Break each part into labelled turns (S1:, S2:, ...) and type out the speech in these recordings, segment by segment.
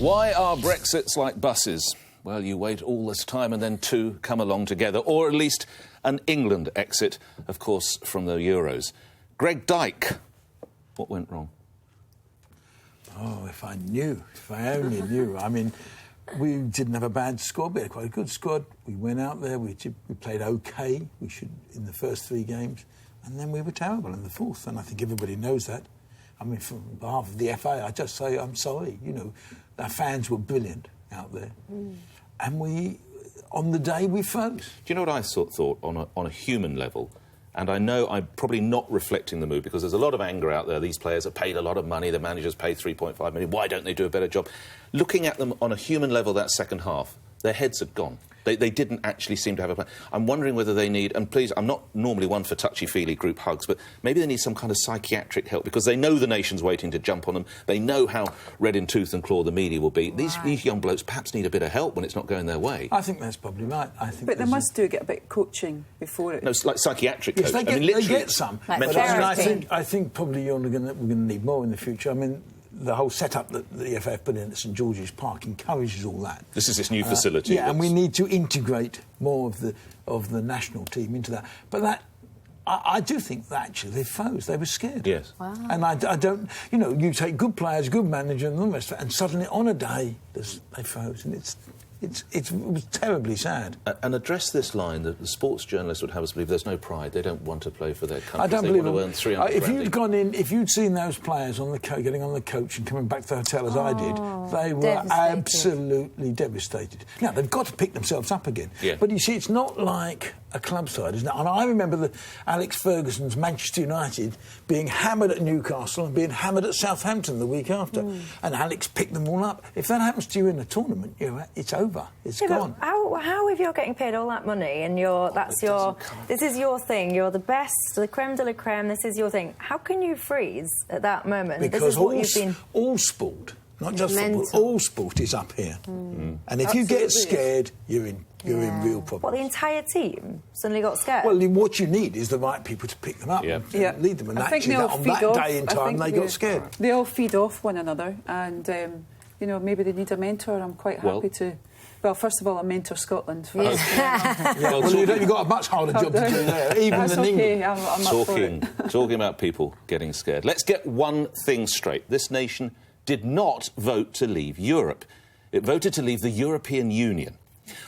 S1: Why are Brexits like buses? Well, you wait all this time and then two come along together, or at least an England exit, of course, from the Euros. Greg Dyke, what went wrong?
S2: Oh, if I only knew. I mean, we didn't have a bad squad. We had quite a good squad. We went out there, we played OK, in the first three games, and then we were terrible in the fourth, and I think everybody knows that. I mean, on behalf of the FA, I just say I'm sorry. You know, our fans were brilliant out there. And on the day, we froze.
S1: Do you know what I thought on a human level? And I know I'm probably not reflecting the mood because there's a lot of anger out there. These players are paid a lot of money. The managers paid £3.5 million. Why don't they do a better job? Looking at them on a human level, that second half, their heads had gone. They didn't actually seem to have a plan. I'm wondering whether they need... And please, I'm not normally one for touchy-feely group hugs, but maybe they need some kind of psychiatric help because they know the nation's waiting to jump on them. They know how red in tooth and claw the media will be. Right. These young blokes perhaps need a bit of help when it's not going their way.
S2: I think that's probably right.
S3: But they must get a bit of coaching before it...
S1: No, it's like psychiatric
S2: yes,
S1: coach.
S2: They get some.
S3: Like
S2: but I think probably we're going to need more in the future. I mean... The whole setup that the EFF put in at St George's Park encourages all that.
S1: This is this new facility.
S2: Yeah, and we need to integrate more of the national team into that. But that, I do think that actually they froze. They were scared.
S1: Yes.
S3: Wow.
S2: And I don't... You know, you take good players, good manager and all the rest of it, and suddenly on a day, they froze. And it was terribly sad.
S1: And address this line that the sports journalists would have us believe there's no pride. They don't want to play for their country.
S2: I don't
S1: they
S2: believe
S1: want to earn 300
S2: if you'd seen those players on getting on the coach and coming back to the hotel as I did, they were absolutely devastated. Now, they've got to pick themselves up again.
S1: Yeah.
S2: But you see, it's not like a club side, isn't it? And I remember Alex Ferguson's Manchester United being hammered at Newcastle and being hammered at Southampton the week after. And Alex picked them all up. If that happens to you in a tournament, it's over. It's gone.
S4: How if you're getting paid all that money and this is your thing, you're the best, the creme de la creme, this is your thing. How can you freeze at that moment?
S2: Because all sport, not just football, all sport is up here. And if you get scared, you're in real problems.
S4: Well, the entire team suddenly got scared?
S2: Well, what you need is the right people to pick them up and lead them. And actually, on that day in time, they got scared.
S3: They all feed off one another and, you know, maybe they need a mentor. I'm quite happy to... Well, first of all, I mentor Scotland.
S2: Well, you've got a much harder job to do there, even than England.
S3: I'm up for it.
S1: Talking about people getting scared. Let's get one thing straight. This nation did not vote to leave Europe. It voted to leave the European Union,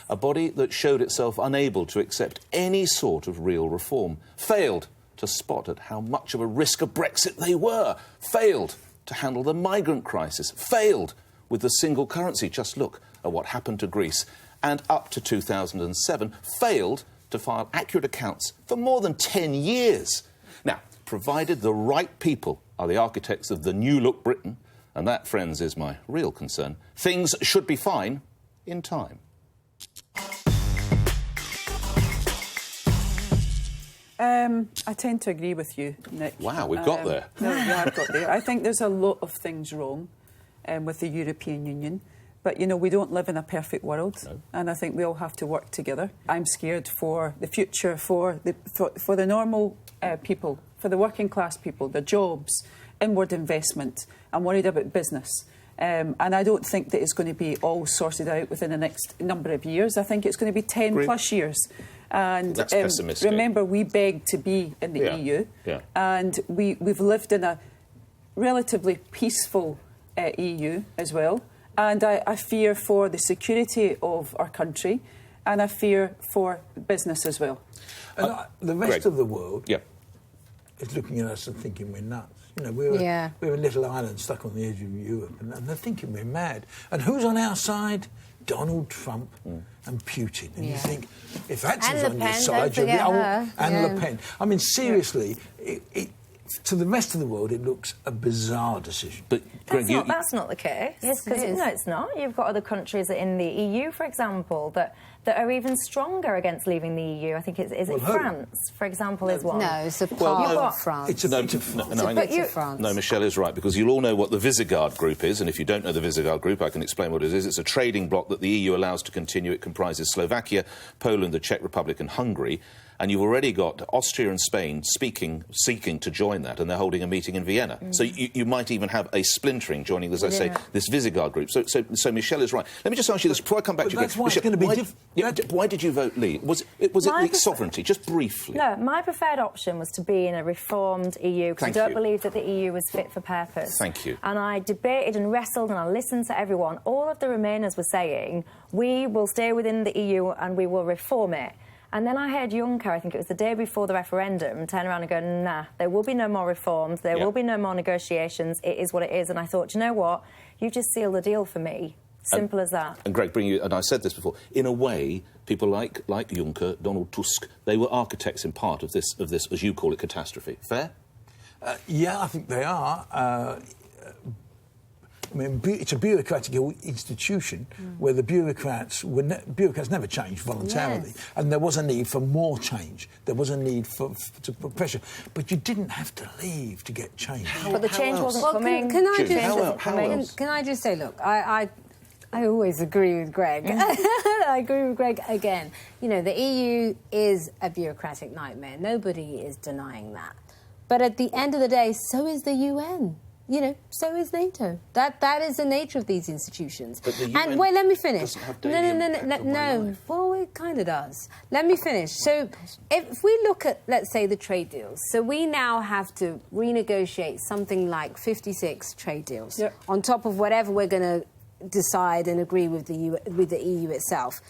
S1: a body that showed itself unable to accept any sort of real reform, failed to spot at how much of a risk of Brexit they were, failed to handle the migrant crisis, failed with the single currency. Just look at what happened to Greece, and up to 2007, failed to file accurate accounts for more than 10 years. Now, provided the right people are the architects of the new look Britain, and that, friends, is my real concern, things should be fine in time.
S3: I tend to agree with you, Nick.
S1: Wow, we've got there.
S3: No, we have got there. I think there's a lot of things wrong with the European Union. But, you know, we don't live in a perfect world, and I think we all have to work together. I'm scared for the future, for the normal people, for the working class people, the jobs, inward investment. I'm worried about business. And I don't think that it's going to be all sorted out within the next number of years. I think it's going to be 10-plus years. And
S1: that's pessimistic.
S3: Remember, we begged to be in the EU, and we've lived in a relatively peaceful EU as well. And I fear for the security of our country, and I fear for business as well.
S2: And the rest of the world is looking at us and thinking we're nuts. You know, we're a little island stuck on the edge of Europe, and they're thinking we're mad. And who's on our side? Donald Trump and Putin. And you think, if that's who's on your side, you'll be... Le Pen. I mean, seriously, to the rest of the world, it looks a bizarre decision.
S1: But
S4: Greg, that's not the case.
S5: Yes,
S4: no, it's not. You've got other countries in the EU, for example, that that are even stronger against leaving the EU. I think is it France, for example, is one.
S5: No, it's a part of France.
S2: It's a bit of France.
S5: France.
S1: No, Michelle is right, because you'll all know what the Visegrad group is, and if you don't know the Visegrad group, I can explain what it is. It's a trading bloc that the EU allows to continue. It comprises Slovakia, Poland, the Czech Republic and Hungary. And you've already got Austria and Spain seeking to join that, and they're holding a meeting in Vienna. So you might even have a splintering joining, as I say, this Visegrad group. So Michelle is right. Let me just ask you this before I come back to you.
S2: That's why Michelle, it's going to be
S1: why did you vote Leave? Was it the sovereignty? Just briefly.
S4: No, my preferred option was to be in a reformed EU, because I don't believe that the EU was fit for purpose.
S1: Thank you.
S4: And I debated and wrestled and I listened to everyone. All of the Remainers were saying, we will stay within the EU and we will reform it. And then I heard Juncker, I think it was the day before the referendum, turn around and go, nah, there will be no more reforms, there will be no more negotiations, it is what it is. And I thought, you know what, you've just sealed the deal for me. Simple as that.
S1: And Greg, and I said this before, in a way, people like Juncker, Donald Tusk, they were architects in part of this, as you call it, catastrophe. Fair?
S2: Yeah, I think they are. I mean, it's a bureaucratic institution where the bureaucrats never change voluntarily, and there was a need for more change. There was a need for pressure, but you didn't have to leave to get change.
S4: But the change wasn't coming.
S5: Can I just say, look, I always agree with Greg. I agree with Greg again. You know, the EU is a bureaucratic nightmare. Nobody is denying that. But at the end of the day, so is the UN. You know, so is NATO. That is the nature of these institutions.
S1: But the UN
S5: and wait, let me finish.
S1: No.
S5: Well, it kind of does. Let me finish. So, if we look at, let's say, the trade deals, so we now have to renegotiate something like 56 trade deals on top of whatever we're going to decide and agree with the EU itself.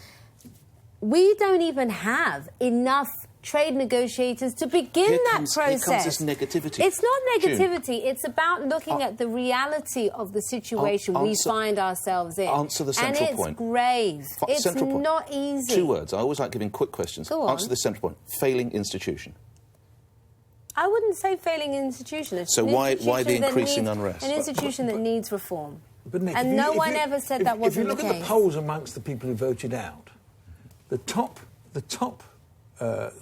S5: We don't even have enough trade negotiators to begin that process.
S1: Here comes this negativity.
S5: It's not negativity. It's about looking at the reality of the situation we find ourselves in.
S1: Answer the central point.
S5: And it's grave. It's not easy.
S1: 2 words. I always like giving quick questions.
S5: Go on.
S1: Answer the central point. Failing institution.
S5: I wouldn't say failing institution. It's
S1: so why the increasing unrest?
S5: An institution that needs reform.
S2: But Nick,
S5: and no one ever said that wasn't the case.
S2: If you look at the polls amongst the people who voted out, the top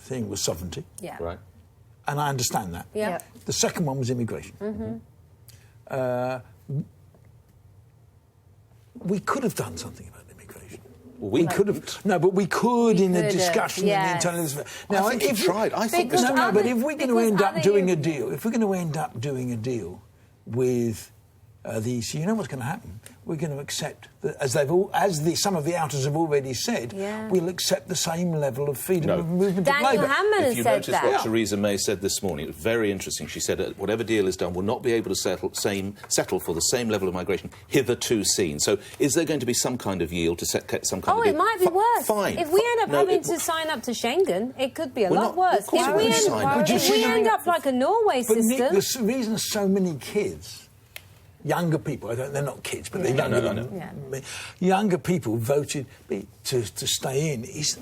S2: thing was sovereignty.
S5: Yeah.
S1: Right.
S2: And I understand that.
S5: Yeah.
S2: The second one was immigration. We could have done something about immigration.
S1: Well,
S2: we could have. No, but we could in the discussion in the internal.
S1: Now, I think you tried. I think this.
S2: No, but if we're going to end up doing a deal, with the EC, you know what's going to happen? We're going to accept that, some of the outers have already said, we'll accept the same level of freedom of movement of labour.
S5: Daniel Hammond has said that.
S1: If you notice what Theresa May said this morning, it was very interesting. She said, whatever deal is done, will not be able to settle for the same level of migration hitherto seen. So is there going to be some kind of yield to set some kind of deal?
S5: It might be worse.
S1: Fine.
S5: If we end up having to sign up to Schengen, it could be a lot worse. If we end up like a Norway system...
S2: But Nick, the reason so many kids... Younger people, they're not kids, but they're younger than me. Younger people voted to stay in. Is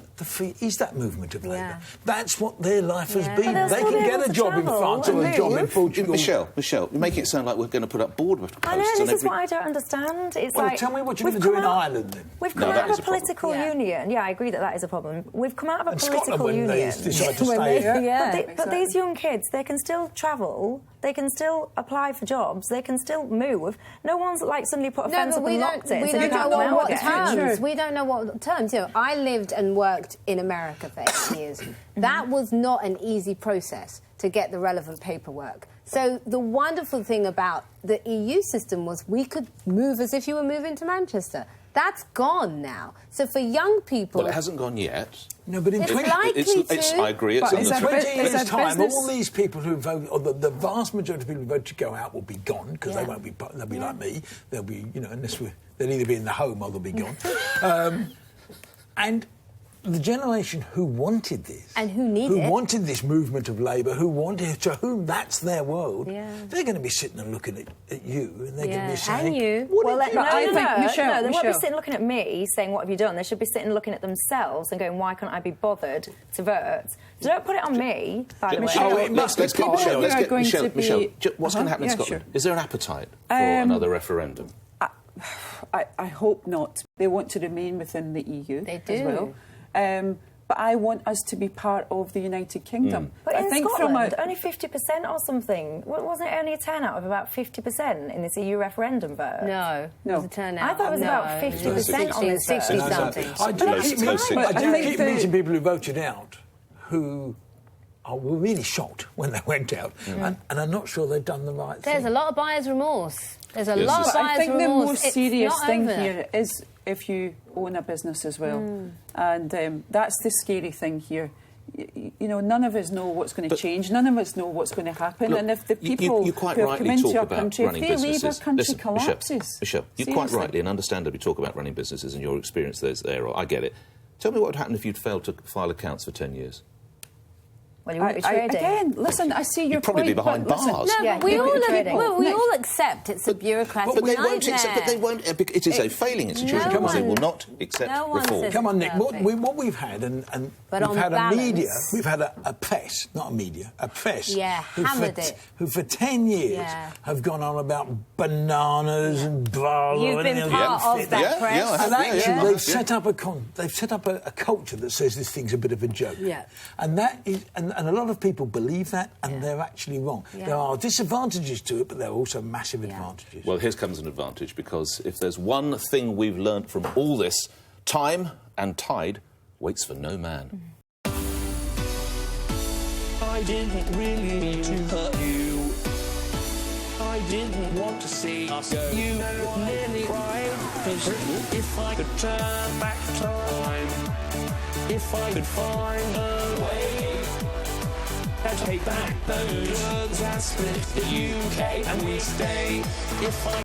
S2: that movement of labour? That's what their life has been. They can get a job in France or a job in Portugal.
S1: Michelle, you're making it sound like we're going to put up border posts.
S4: I know, this is what I don't understand. It's
S2: tell me what you're going to do in Ireland, then.
S4: We've come out of a political union. Yeah, I agree that is a problem. We've come out of a political union.
S2: They decide to stay.
S4: But these young kids, they can still travel, they can still apply for jobs, they can still move. No one's suddenly put a fence up and locked it.
S5: We don't know what terms. We don't know what terms. You know, I lived and worked in America for 8 years. That was not an easy process to get the relevant paperwork. So the wonderful thing about the EU system was we could move as if you were moving to Manchester. That's gone now. So for young people...
S1: Well, it hasn't gone yet.
S2: No, but in 20
S1: years... I agree, it's
S2: in 20 years' time, all these people who vote, or the vast majority of people who vote to go out will be gone, because they won't be... They'll be like me. They'll be, they'll either be in the home or they'll be gone. And the generation who wanted this...
S5: And who needed it.
S2: Who wanted this movement of labour, to whom that's their world, they're going to be sitting and looking at you, and they're going to be saying...
S5: And you.
S4: No, they won't be sitting looking at me, saying, what have you done? They should be sitting looking at themselves and going, why can't I be bothered to vote? So don't put it on me, by the way.
S1: Let's get Michelle. Michelle, what's going to happen in Scotland? Is there an appetite for another referendum?
S3: I hope not. They want to remain within the EU
S5: they do.
S3: as well. But I want us to be part of the United Kingdom.
S4: But
S3: I
S4: in
S3: think
S4: Scotland, only 50% or something. Wasn't it only a turnout of about 50% in this EU referendum vote?
S5: No, it was a turnout.
S4: I thought it was about 50% on this vote.
S5: 60-something.
S2: I do keep meeting people who voted out who were really shocked when they went out, and I'm not sure they've done the right thing.
S5: There's a lot of buyer's remorse. There's a lot of buyer's remorse.
S3: I think the more
S5: It's
S3: serious
S5: not
S3: thing
S5: over.
S3: here is if you own a business as well. And that's the scary thing here. You know, none of us know what's going to change. None of us know what's going to happen.
S1: Look,
S3: and if the people
S1: you quite
S3: who have come
S1: rightly
S3: into
S1: talk
S3: our
S1: about
S3: country, if
S1: running
S3: they leave, our
S1: businesses.
S3: country
S1: Listen,
S3: collapses.
S1: Michelle, you quite
S3: Seriously.
S1: rightly and understandably talk about running businesses and your experience there. I get it. Tell me what would happen if you'd failed to file accounts for 10 years.
S4: Well, you won't be trading.
S3: Again, listen, I see your
S1: You'd probably
S3: point,
S1: be behind
S3: but listen-
S1: bars.
S5: No,
S4: Yeah,
S5: but we
S4: you'd be trading.
S5: all accept it's a bureaucratic
S1: But they
S5: nightmare.
S1: won't accept. But they won't. It is a failing institution
S5: No
S1: because they
S5: one-
S1: will not accept
S5: no one
S1: reform.
S5: says-
S2: Come on, Nick.
S5: Perfect.
S2: What we've had, and
S5: But
S2: we've
S5: on
S2: had
S5: balance-
S2: a media, we've had a press, not a media, a press.
S5: Yeah, hammered it.
S2: Who for 10 years
S5: Yeah.
S2: have gone on about bananas and blah.
S5: You've
S2: and
S5: been
S2: everything
S5: part
S2: else.
S5: of that
S1: Yeah,
S5: press.
S1: yeah, I have.
S2: And actually,
S1: yeah.
S2: they've set up a culture that says this thing's a bit of a joke.
S5: Yeah.
S2: And that is, and a lot of people believe that, and they're actually wrong.
S5: Yeah.
S2: There are disadvantages to it, but there are also massive advantages.
S1: Well, here comes an advantage, because if there's one thing we've learnt from all this, time and tide waits for no man.
S6: I didn't really mean to hurt you. I didn't want to see us go. You nearly cried. 'Cause if I could turn back time, if I could find a way to take back those words that split the UK and we stay. If I